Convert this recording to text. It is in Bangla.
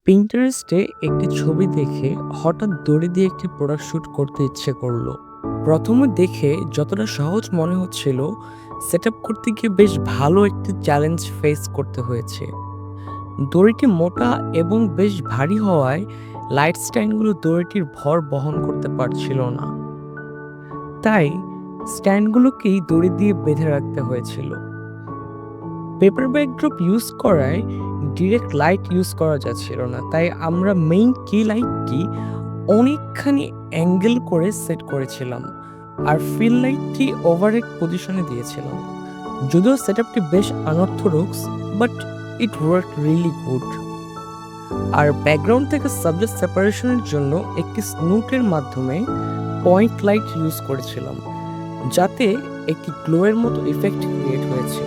পিন্টারেস্টে একটি ছবি দেখে হঠাৎ দড়ি দিয়ে একটি প্রোডাক্ট শুট করতে ইচ্ছে করলো। প্রথমে দেখে যতটা সহজ মনে হচ্ছিল, সেট আপ করতে গিয়ে বেশ ভালো একটি চ্যালেঞ্জ ফেস করতে হয়েছে। দড়িটি মোটা এবং বেশ ভারী হওয়ায় লাইট স্ট্যান্ডগুলো দড়িটির ভর বহন করতে পারছিল না। তাই স্ট্যান্ডগুলোকেই দড়ি দিয়ে বেঁধে রাখতে হয়েছিল। পেপার ব্যাকড্রপ ইউজ করায় ডিরেক্ট লাইট ইউজ করা যাচ্ছিল না, তাই আমরা মেইন কি লাইটটি অনেকখানি অ্যাঙ্গেল করে সেট করেছিলাম আর ফিল লাইটটি ওভারহেড পজিশনে দিয়েছিলাম। যদিও সেটআপটি বেশ unorthodox, but it work really good. আর ব্যাকগ্রাউন্ড থেকে সাবজেক্ট সেপারেশনের জন্য একটি স্নুটের মাধ্যমে পয়েন্ট লাইট ইউজ করেছিলাম, যাতে একটি গ্লোয়ের মতো ইফেক্ট ক্রিয়েট হয়েছে।